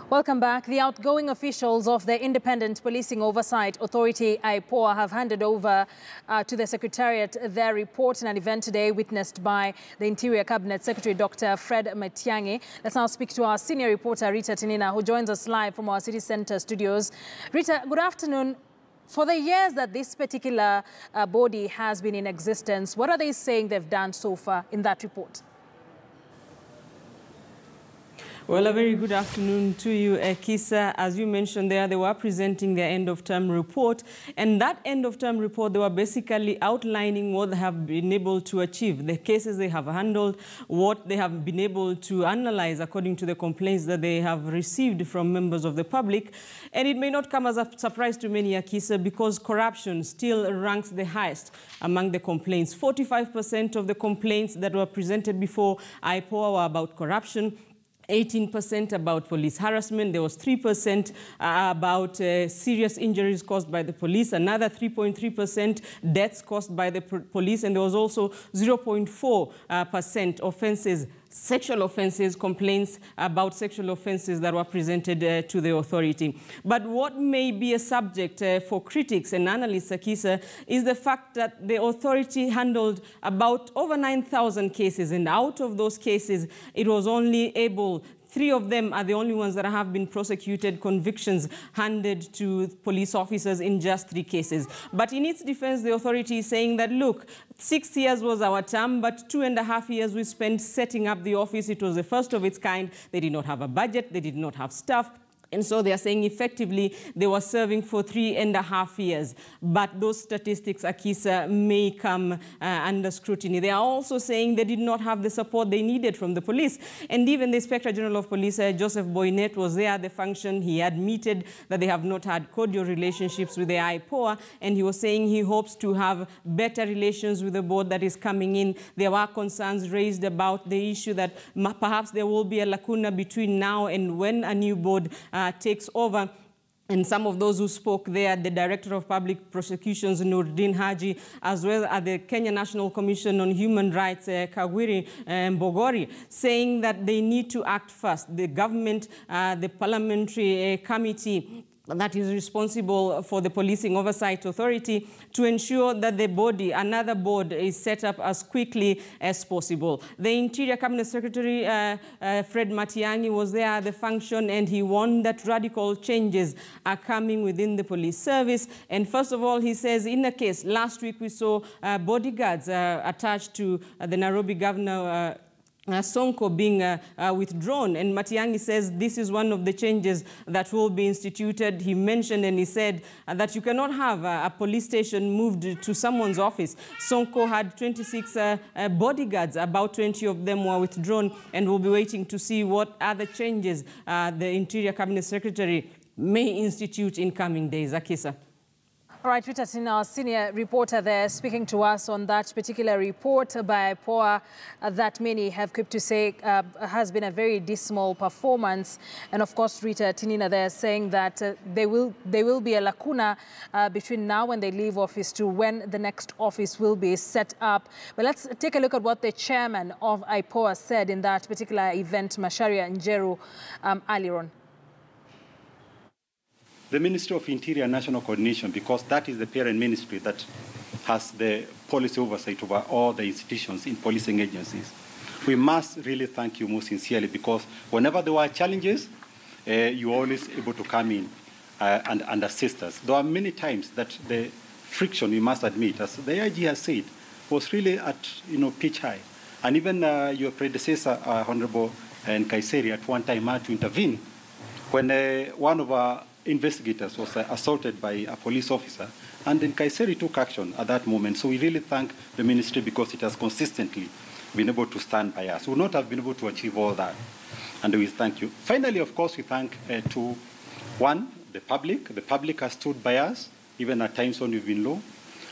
Welcome back. The outgoing officials of the Independent Policing Oversight Authority, IPOA, have handed over to the Secretariat their report in an event today witnessed by the Interior Cabinet Secretary, Dr. Fred Matiang'i. Let's now speak to our senior reporter, Rita Tinina, who joins us live from our city centre studios. Rita, good afternoon. For the years that this particular body has been in existence, what are they saying they've done so far in that report? Well, a very good afternoon to you, Kisa. As you mentioned there, they were presenting their end-of-term report. And that end-of-term report, they were basically outlining what they have been able to achieve, the cases they have handled, what they have been able to analyze according to the complaints that they have received from members of the public. And it may not come as a surprise to many, Kisa, because corruption still ranks the highest among the complaints. 45% of the complaints that were presented before IPOA were about corruption. 18% about police harassment. There was 3% about serious injuries caused by the police, another 3.3% deaths caused by the police, and there was also 0.4% offenses, sexual offenses, complaints about sexual offenses that were presented to the authority. But what may be a subject for critics and analysts, Akisa, is the fact that the authority handled about over 9,000 cases, and out of those cases, it was only able 3 of them are the only ones that have been prosecuted, convictions handed to police officers in just 3 cases. But in its defense, the authority is saying that, look, 6 years was our term, but 2.5 years we spent setting up the office. It was the first of its kind. They did not have a budget. They did not have staff. And so they are saying effectively they were serving for 3.5 years. But those statistics, Akisa, may come under scrutiny. They are also saying they did not have the support they needed from the police. And even the Inspector General of Police, Joseph Boynet, was there at the function. He admitted that they have not had cordial relationships with the IPOA. And he was saying he hopes to have better relations with the board that is coming in. There were concerns raised about the issue that perhaps there will be a lacuna between now and when a new board takes over. And some of those who spoke there, the Director of Public Prosecutions, Nurdin Haji, as well as the Kenya National Commission on Human Rights, Kagwiri Mbogori, saying that they need to act fast. The government, the parliamentary committee that is responsible for the Policing Oversight Authority, to ensure that the body, another board, is set up as quickly as possible. The Interior Cabinet Secretary, Fred Matiang'i, was there at the function, and he warned that radical changes are coming within the police service. And first of all, he says, in a case, last week we saw bodyguards attached to the Nairobi governor, Sonko, being withdrawn. And Matiang'i says this is one of the changes that will be instituted. He mentioned and he said that you cannot have a police station moved to someone's office. Sonko had 26 bodyguards. About 20 of them were withdrawn, and we'll be waiting to see what other changes the Interior Cabinet Secretary may institute in coming days. Akisa. All right, Rita Tinina, our senior reporter there, speaking to us on that particular report by IPOA that many have come to say has been a very dismal performance. And of course, Rita Tinina there saying that there will be a lacuna between now when they leave office to when the next office will be set up. But let's take a look at what the chairman of IPOA said in that particular event, Macharia Njeru, earlier on. The Ministry of Interior and National Coordination, because that is the parent ministry that has the policy oversight over all the institutions in policing agencies. We must really thank you most sincerely, because whenever there were challenges, you were always able to come in and assist us. There are many times that the friction, we must admit, as the IG has said, was really at pitch high. And even your predecessor, Honorable Nkaiseri, at one time had to intervene when one of our investigators was assaulted by a police officer, and then Kaiseri took action at that moment. So we really thank the ministry, because it has consistently been able to stand by us. We would not have been able to achieve all that, and we thank you. Finally, of course, we thank the public. The public has stood by us, even at times when we've been low,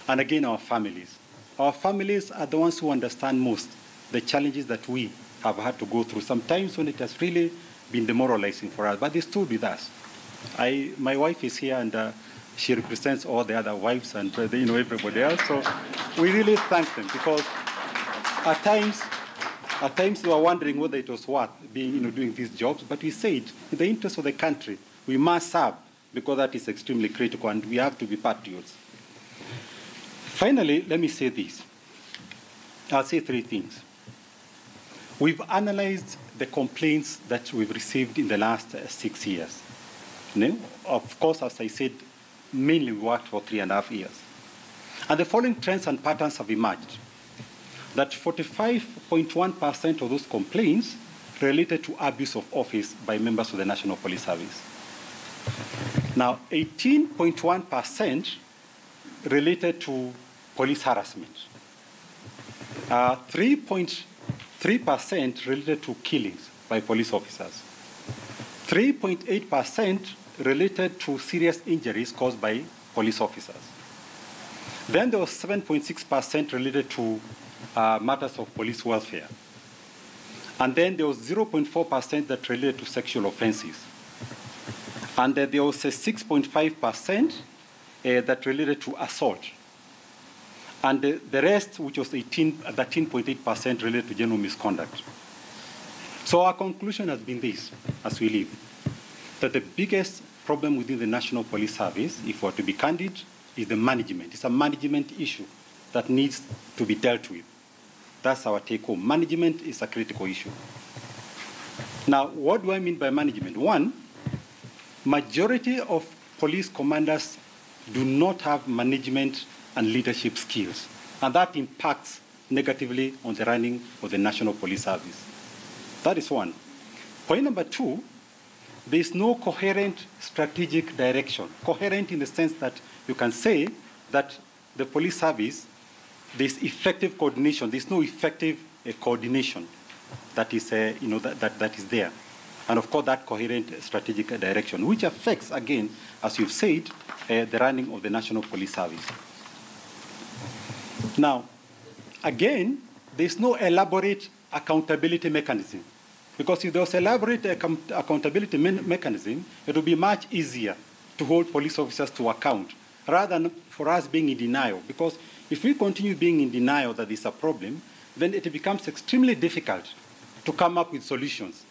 and again, our families. Our families are the ones who understand most the challenges that we have had to go through, sometimes when it has really been demoralizing for us, but they stood with us. My wife is here, and she represents all the other wives and everybody else. So we really thank them, because at times At times we were wondering whether it was worth being, doing these jobs, but we said, in the interest of the country, we must serve, because that is extremely critical, and we have to be patriots. Finally, let me say this. I'll say three things. We've analyzed the complaints that we've received in the last 6 years. Of course, as I said, mainly we worked for 3.5 years. And the following trends and patterns have emerged. That 45.1% of those complaints related to abuse of office by members of the National Police Service. Now, 18.1% related to police harassment. 3.3% related to killings by police officers. 3.8% related to serious injuries caused by police officers. Then there was 7.6% related to matters of police welfare. And then there was 0.4% that related to sexual offenses. And there was a 6.5% that related to assault. And the rest, which was 13.8%, related to general misconduct. So our conclusion has been this, as we leave, that the biggest problem within the National Police Service, if we're to be candid, is the management. It's a management issue that needs to be dealt with. That's our take-home. Management is a critical issue. Now, what do I mean by management? One, majority of police commanders do not have management and leadership skills, and that impacts negatively on the running of the National Police Service. That is one. Point number two, there is no coherent strategic direction. Coherent in the sense that you can say that the police service, there's effective coordination. There's no effective coordination that is, that is there. And of course, that coherent strategic direction, which affects, again, as you've said, the running of the National Police Service. Now, again, there's no elaborate accountability mechanism. Because if there was elaborate accountability mechanism, it would be much easier to hold police officers to account, rather than for us being in denial. Because if we continue being in denial that there's a problem, then it becomes extremely difficult to come up with solutions.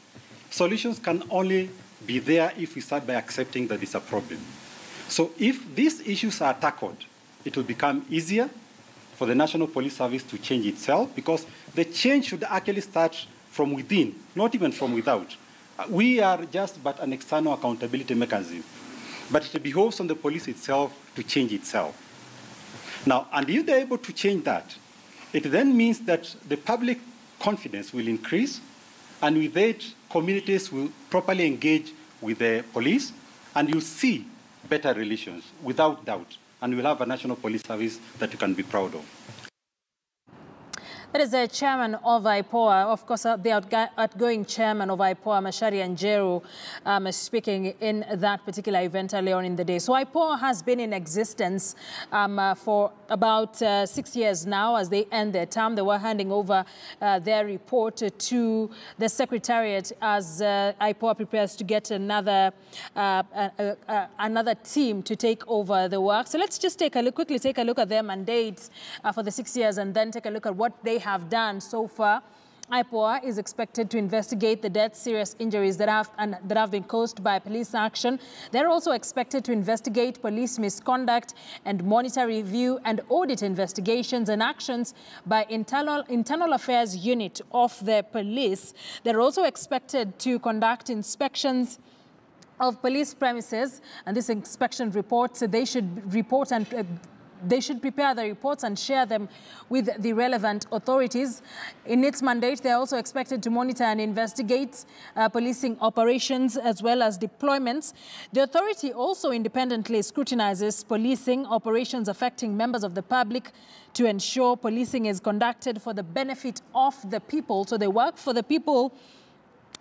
Solutions can only be there if we start by accepting that there's a problem. So if these issues are tackled, it will become easier for the National Police Service to change itself, because the change should actually start from within, not even from without. We are just but an external accountability mechanism. But it behoves on the police itself to change itself. Now, and if they're able to change that, it then means that the public confidence will increase, and with that, communities will properly engage with the police, and you'll see better relations, without doubt. And we'll have a National Police Service that you can be proud of. That is the chairman of IPOA, of course, the outgoing chairman of IPOA, Macharia Njeru, speaking in that particular event earlier on in the day. So IPOA has been in existence for about 6 years now. As they end their term, they were handing over their report to the secretariat as IPOA prepares to get another team to take over the work. So let's just quickly take a look at their mandates for the 6 years, and then take a look at what they have done so far. IPOA is expected to investigate the deaths, serious injuries that have been caused by police action. They're also expected to investigate police misconduct and monitor, review and audit investigations and actions by internal affairs unit of the police. They're also expected to conduct inspections of police premises, and this inspection reports, they should report and they should prepare the reports and share them with the relevant authorities. In its mandate, they are also expected to monitor and investigate policing operations as well as deployments. The authority also independently scrutinizes policing operations affecting members of the public to ensure policing is conducted for the benefit of the people. So they work for the people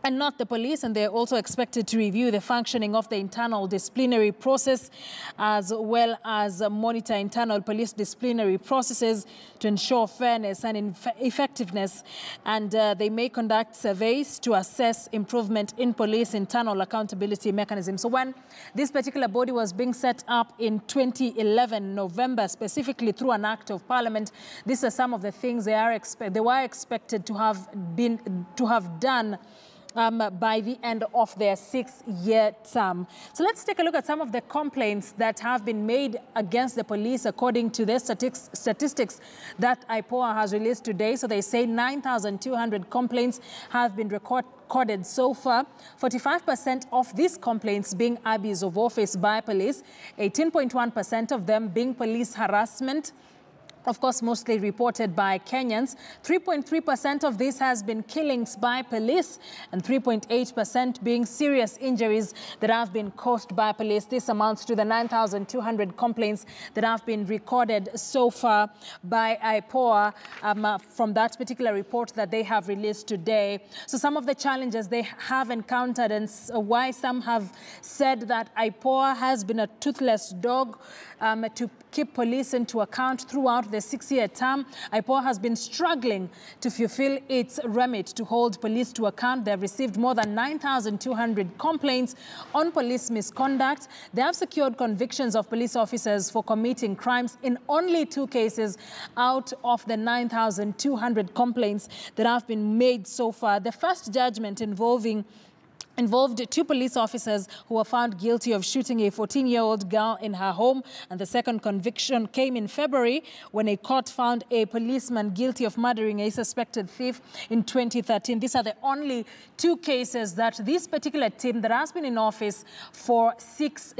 and not the police, and they're also expected to review the functioning of the internal disciplinary process as well as monitor internal police disciplinary processes to ensure fairness and effectiveness. And they may conduct surveys to assess improvement in police internal accountability mechanisms. So when this particular body was being set up in 2011, November, specifically through an act of parliament, these are some of the things they were expected to have done by the end of their 6-year term. So let's take a look at some of the complaints that have been made against the police according to the statistics that IPOA has released today. So they say 9,200 complaints have been recorded so far. 45% of these complaints being abuse of office by police, 18.1% of them being police harassment, of course, mostly reported by Kenyans. 3.3% of this has been killings by police, and 3.8% being serious injuries that have been caused by police. This amounts to the 9,200 complaints that have been recorded so far by IPOA from that particular report that they have released today. So some of the challenges they have encountered, and why some have said that IPOA has been a toothless dog to keep police into account throughout the 6-year term. IPOA has been struggling to fulfill its remit to hold police to account. They have received more than 9,200 complaints on police misconduct. They have secured convictions of police officers for committing crimes in only 2 cases out of the 9,200 complaints that have been made so far. The first judgment involved 2 police officers who were found guilty of shooting a 14-year-old girl in her home. And the second conviction came in February when a court found a policeman guilty of murdering a suspected thief in 2013. These are the only 2 cases that this particular team that has been in office for 6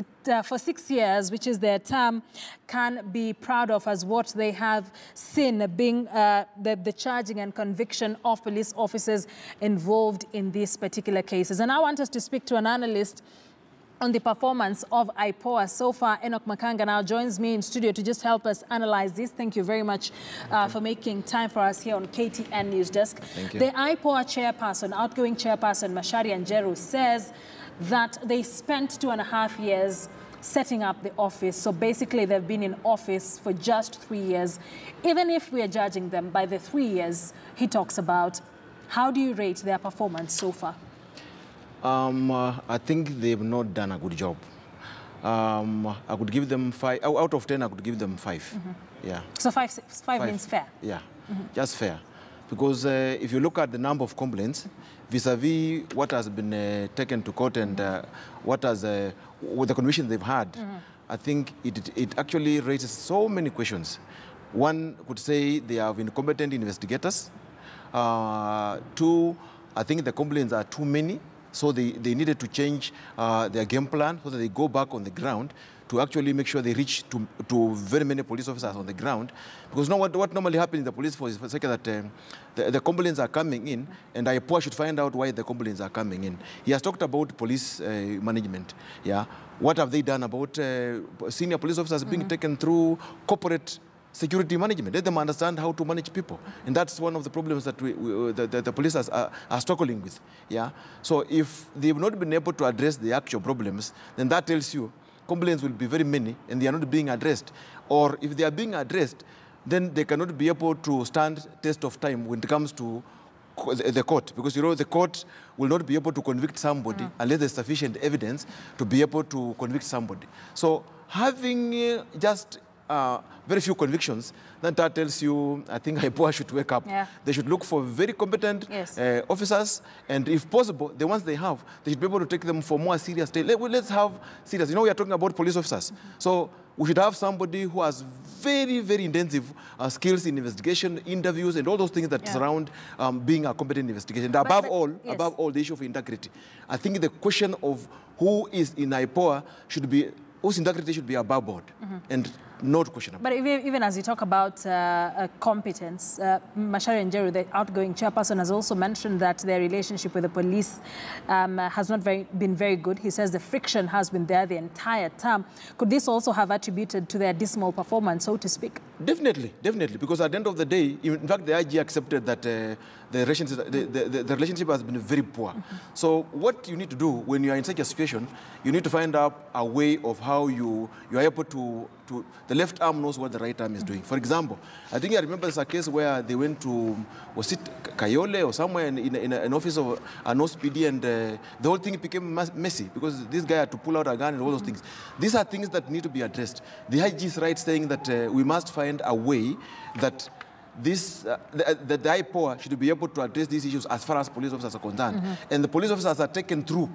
years, which is their term, can be proud of as what they have seen being the charging and conviction of police officers involved in these particular cases. And I want us to speak to an analyst on the performance of IPOA so far. Enoch Makanga now joins me in studio to just help us analyze this. Thank you very much for making time for us here on KTN News Desk. Thank you. The IPOA chairperson, outgoing chairperson Macharia Njeru, says that they spent 2.5 years setting up the office. So basically they've been in office for just 3 years. Even if we are judging them by the 3 years he talks about, how do you rate their performance so far? I think they've not done a good job. I could give them 5. Out of 10, I could give them 5. Yeah. So 5 means fair? Yeah, just fair. Because if you look at the number of complaints, vis-a-vis what has been taken to court and what has, with the conviction they've had, I think it actually raises so many questions. One could say they have incompetent investigators. 2, I think the complaints are too many. So they needed to change their game plan so that they go back on the ground to actually make sure they reach to very many police officers on the ground. Because what normally happens in the police force is for that the complaints are coming in, and IPOA should find out why the complaints are coming in. He has talked about police management. Yeah, what have they done about senior police officers being taken through corporate security management? Let them understand how to manage people. And that's one of the problems that the police are struggling with. Yeah? So if they've not been able to address the actual problems, then that tells you complaints will be very many and they are not being addressed. Or if they are being addressed, then they cannot be able to stand test of time when it comes to the court. Because, you know, the court will not be able to convict somebody unless there's sufficient evidence to be able to convict somebody. So having just very few convictions, then that tells you, I think IPOA should wake up. Yeah. They should look for very competent officers, and if possible, the ones they have, they should be able to take them for more serious. Let's have serious. You know, we are talking about police officers. So we should have somebody who has very, very intensive skills in investigation, interviews, and all those things that surround being a competent investigation. And above all, the issue of integrity. I think the question of who is in IPOA should be, whose integrity should be above board. And Not questionable. But even as you talk about competence, Macharia Njeru, the outgoing chairperson, has also mentioned that their relationship with the police has not been very good. He says the friction has been there the entire term. Could this also have attributed to their dismal performance, so to speak? Definitely, definitely. Because at the end of the day, in fact, the IG accepted that the relationship has been very poor. So what you need to do when you are in such a situation, you need to find out a way of how you are able to the left arm knows what the right arm is doing. For example, I think I remember there's a case where they went to, was it Kayole or somewhere in an office of an OSPD, and the whole thing became messy because this guy had to pull out a gun and all those things. These are things that need to be addressed. The IG is right saying that we must find a way that the IPOA should be able to address these issues as far as police officers are concerned. And the police officers are taken through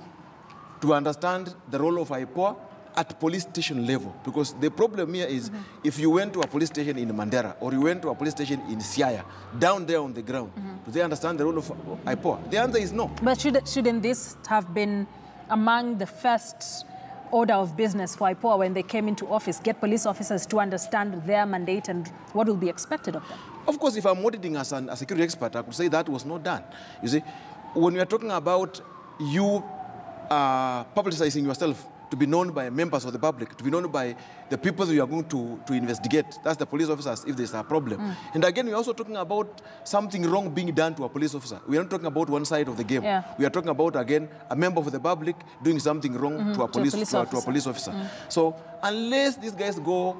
to understand the role of IPOA at police station level. Because the problem here is if you went to a police station in Mandera or you went to a police station in Siaya, down there on the ground, do they understand the role of IPOA? The answer is no. But shouldn't this have been among the first order of business for IPOA when they came into office, get police officers to understand their mandate and what will be expected of them? Of course, if I'm auditing as a security expert, I could say that was not done. You see, when we are talking about you publicizing yourself to be known by members of the public, to be known by the people that you are going to investigate. That's the police officers if there's a problem. And again, we're also talking about something wrong being done to a police officer. We are not talking about one side of the game. We are talking about, again, a member of the public doing something wrong to a police officer. So unless these guys go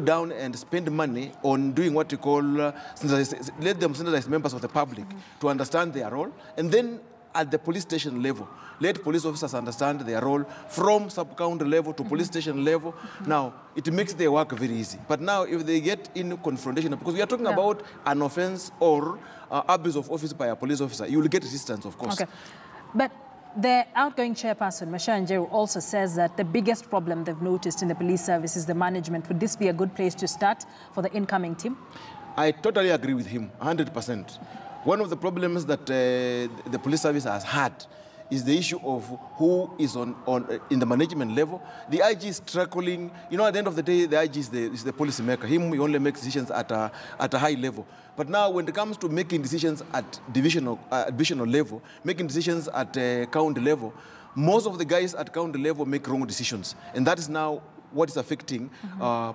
down and spend money on doing what you call, let them sensitize members of the public to understand their role, and then at the police station level, let police officers understand their role from sub-county level to police station level. Now, it makes their work very easy. But now, if they get in confrontation, because we are talking about an offense or abuse of office by a police officer, you will get resistance, of course. Okay. But the outgoing chairperson, Macharia Njeru, also says that the biggest problem they've noticed in the police service is the management. Would this be a good place to start for the incoming team? I totally agree with him, 100%. One of the problems that the police service has had is the issue of who is in the management level. The IG is struggling. You know, at the end of the day, the IG is the policy maker. He only makes decisions at a high level. But now, when it comes to making decisions at divisional level, making decisions at county level, most of the guys at county level make wrong decisions. And that is now what is affecting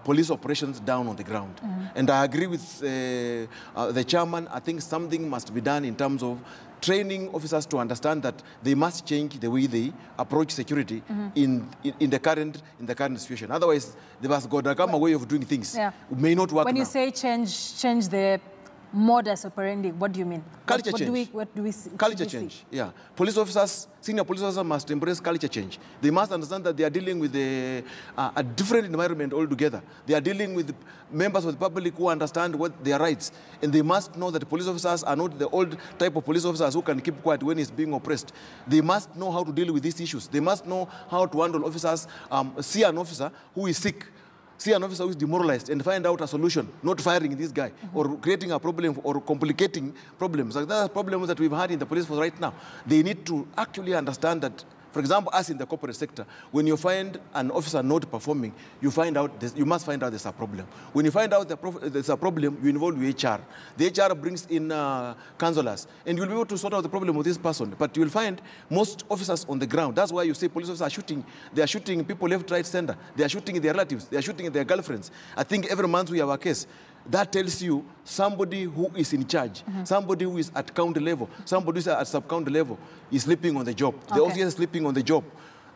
police operations down on the ground. And I agree with the chairman. I think something must be done in terms of training officers to understand that they must change the way they approach security in the current situation. Otherwise, there must go a way of doing things. It may not work. When you say change the modus operandi, what do you mean? Culture change. What do we see? Culture change, yeah. Police officers, senior police officers must embrace culture change. They must understand that they are dealing with a different environment altogether. They are dealing with members of the public who understand what their rights. And they must know that police officers are not the old type of police officers who can keep quiet when he's being oppressed. They must know how to deal with these issues. They must know how to handle officers, see an officer who is sick, see an officer who is demoralized and find out a solution, not firing this guy or creating a problem or complicating problems. Like there are problems that we've had in the police force right now. They need to actually understand that, for example, us in the corporate sector, when you find an officer not performing, you must find out there's a problem. When you find out there's a problem, you involve HR. The HR brings in counselors, and you'll be able to sort out the problem with this person. But you'll find most officers on the ground. That's why you say police officers are shooting. They are shooting people left, right, center. They are shooting their relatives. They are shooting their girlfriends. I think every month we have a case. That tells you somebody who is in charge, somebody who is at county level, somebody who is at sub-county level is sleeping on the job. The officers are sleeping on the job.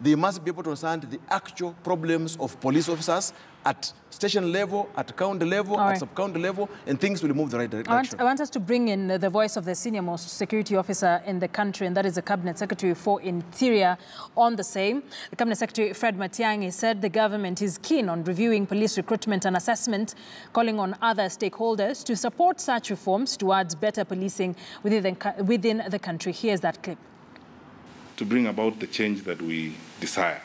They must be able to understand the actual problems of police officers at station level, at county level, at sub-county level, and things will move the right direction. I want us to bring in the voice of the senior-most security officer in the country, and that is the Cabinet Secretary for Interior on the same. The Cabinet Secretary, Fred Matiang'i, said the government is keen on reviewing police recruitment and assessment, calling on other stakeholders to support such reforms towards better policing within the country. Here's that clip. To bring about the change that we desire.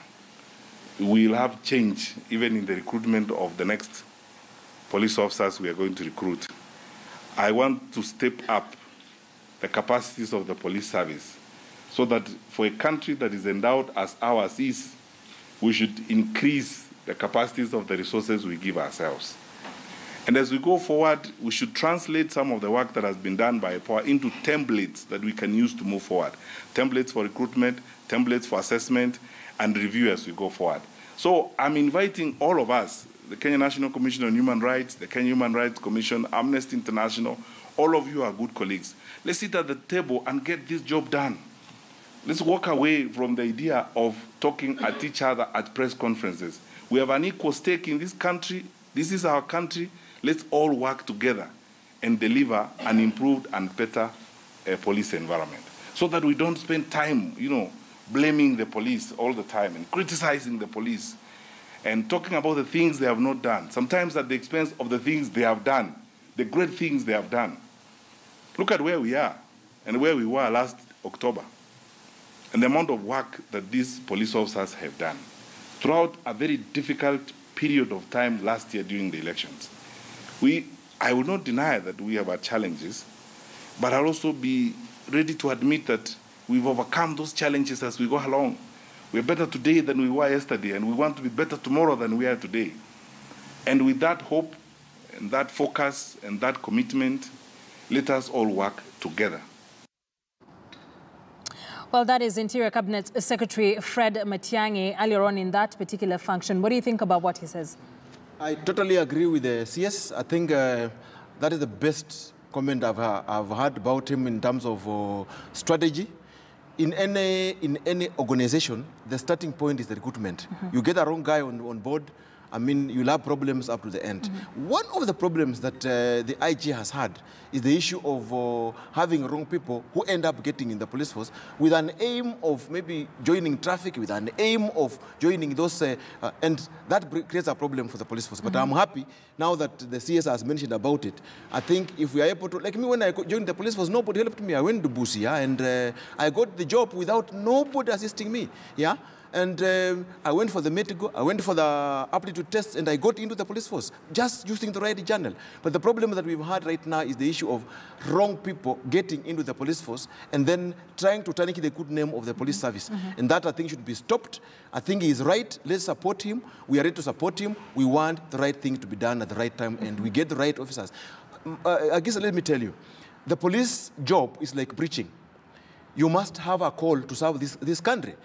We will have change even in the recruitment of the next police officers we are going to recruit. I want to step up the capacities of the police service so that for a country that is endowed as ours is, we should increase the capacities of the resources we give ourselves. And as we go forward, we should translate some of the work that has been done by IPOA into templates that we can use to move forward. Templates for recruitment, templates for assessment, and review as we go forward. So I'm inviting all of us, the Kenya National Commission on Human Rights, the Kenya Human Rights Commission, Amnesty International, all of you are good colleagues. Let's sit at the table and get this job done. Let's walk away from the idea of talking at each other at press conferences. We have an equal stake in this country. This is our country. Let's all work together and deliver an improved and better police environment so that we don't spend time, blaming the police all the time and criticizing the police and talking about the things they have not done, sometimes at the expense of the things they have done, the great things they have done. Look at where we are and where we were last October and the amount of work that these police officers have done throughout a very difficult period of time last year during the elections. I will not deny that we have our challenges, but I'll also be ready to admit that we've overcome those challenges as we go along. We're better today than we were yesterday, and we want to be better tomorrow than we are today. And with that hope, and that focus, and that commitment, let us all work together. Well, that is Interior Cabinet Secretary Fred Matiang'i earlier on in that particular function. What do you think about what he says? I totally agree with the CS. I think that is the best comment I've heard about him in terms of strategy. In any organization, the starting point is the recruitment. You get the wrong guy on board, you'll have problems up to the end. One of the problems that the IG has had is the issue of having wrong people who end up getting in the police force with an aim of maybe joining traffic, with an aim of joining those, and that creates a problem for the police force. But I'm happy now that the CS has mentioned about it. I think if we are able to, like me when I joined the police force, nobody helped me. I went to Busia and I got the job without nobody assisting me, And I went for the medical, I went for the aptitude test, and I got into the police force, just using the right journal. But the problem that we've had right now is the issue of wrong people getting into the police force and then trying to tarnish the good name of the police service. And that, I think, should be stopped. I think he is right. Let's support him. We are ready to support him. We want the right thing to be done at the right time, and we get the right officers. I guess, let me tell you, the police job is like preaching. You must have a call to serve this country.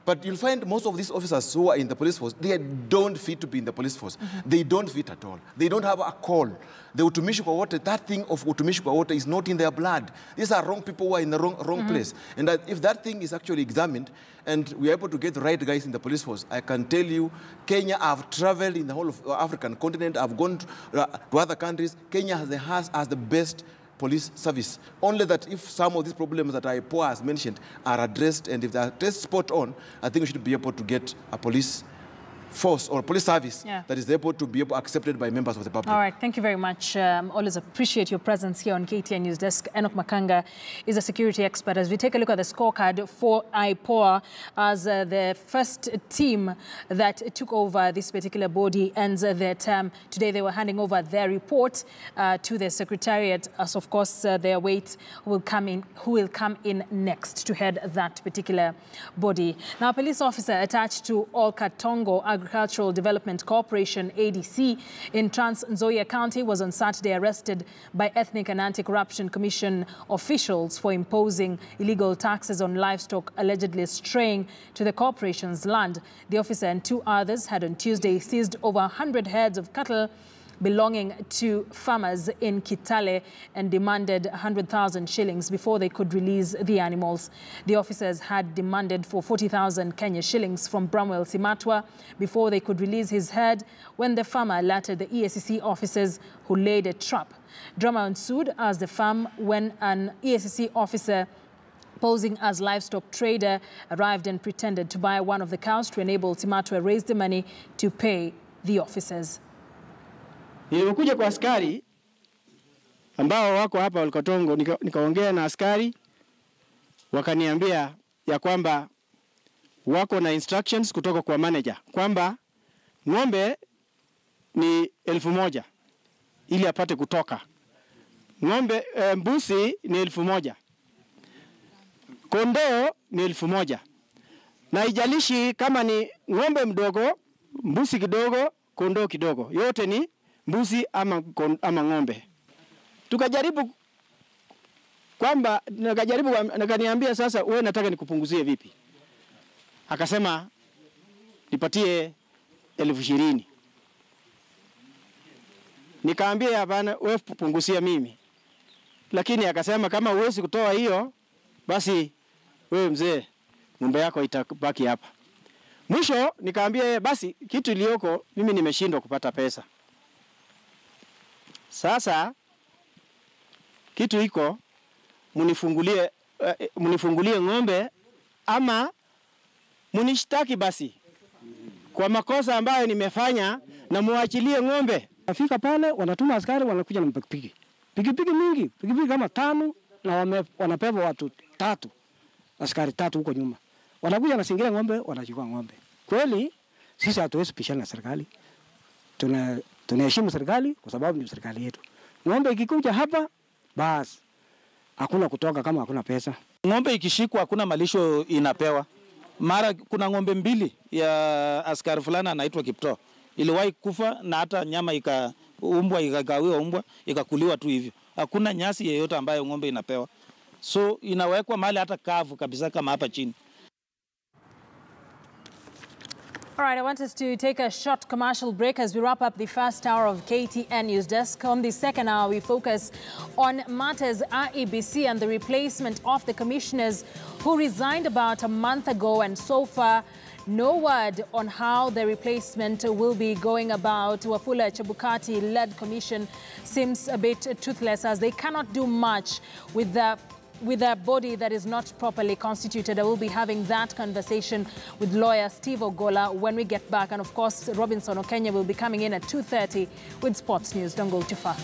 But you'll find most of these officers who are in the police force, they don't fit to be in the police force. They don't fit at all. They don't have a call. The utumishi kwa wote, that thing of utumishi kwa wote is not in their blood. These are wrong people who are in the wrong place. And if that thing is actually examined and we're able to get the right guys in the police force, I can tell you, Kenya, I've traveled in the whole of African continent. I've gone to other countries. Kenya has the best police service. Only that if some of these problems that IPOA has mentioned are addressed, and if they are addressed spot on, I think we should be able to get a police force or police service that is able to be accepted by members of the public. All right, thank you very much. Always appreciate your presence here on KTN News Desk. Enoch Makanga is a security expert. As we take a look at the scorecard for IPOA, as the first team that took over this particular body ends their term today, they were handing over their report to the secretariat, as of course they await who will come in next to head that particular body. Now, a police officer attached to Olkatongo Agricultural Development Corporation, ADC, in Trans Nzoia County was on Saturday arrested by Ethnic and Anti-Corruption Commission officials for imposing illegal taxes on livestock allegedly straying to the corporation's land. The officer and two others had on Tuesday seized over 100 heads of cattle belonging to farmers in Kitale and demanded 100,000 shillings before they could release the animals. The officers had demanded for 40,000 Kenya shillings from Bramwell Simatwa before they could release his herd when the farmer alerted the EACC officers who laid a trap. Drama ensued as the farm when an EACC officer posing as livestock trader arrived and pretended to buy one of the cows to enable Simatwa raise the money to pay the officers. Nilipokuja kwa askari ambao wako hapa Olkatongo, nikaongea na askari, wakaniambia ya kwamba wako na instructions kutoka kwa manager kwamba ng'ombe ni 1,000 ili apate kutoka. Ng'ombe mbuzi ni 1,000. Kondoo ni 1,000. Na ijalishi kama ni ng'ombe mdogo mbuzi kidogo, kondoo kidogo, yote ni mbuzi ama ng'ombe. Tukajaribu kwamba nakaniambia sasa, wewe nataka nikupunguzie vipi? Akasema nipatie 20,000. Nikaambia hapana, wewe punguzie mimi. Lakini akasema kama huwezi kutoa hiyo, basi wewe mzee, ng'ombe yako itabaki hapa. Mwisho nikaambia basi kitu iliyoko mimi nimeshindwa kupata pesa. Sasa kitu iko munifungulie ng'ombe ama munishtaki basi kwa makosa ambayo nimefanya na muachilie ng'ombe. Afika pale wanatuma askari wanakuja na pikipiki. Pikipiki mingi, pikipiki kama 5 na wanapewa watu 3. Askari 3 huko nyuma. Wanakuja na singira ng'ombe, wanachukua ng'ombe. Kweli sisi hatuwezi pishana na serikali. Tunaheshimu serikali kwa sababu ni serikali yetu. Ng'ombe ikikuja hapa basi hakuna kutoka kama hakuna pesa. Ng'ombe ikishikwa hakuna malisho inapewa. Mara kuna ng'ombe 2 ya askari fulani anaitwa Kipto. Iliwahi kufa na hata nyama ikagawiwa umbwa ikakuliwa tu hivyo. Hakuna nyasi yeyote ambayo ng'ombe inapewa. So inawekwa mahali hata kavu kabisa kama hapa chini. All right, I want us to take a short commercial break as we wrap up the first hour of KTN News Desk. On the second hour, we focus on matters IEBC and the replacement of the commissioners who resigned about a month ago, and so far, no word on how the replacement will be going about. Wafula Chebukati-led commission seems a bit toothless as they cannot do much with a body that is not properly constituted. I will be having that conversation with lawyer Steve Ogola when we get back. And of course, Robinson Okenya will be coming in at 2:30 with sports news. Don't go too far.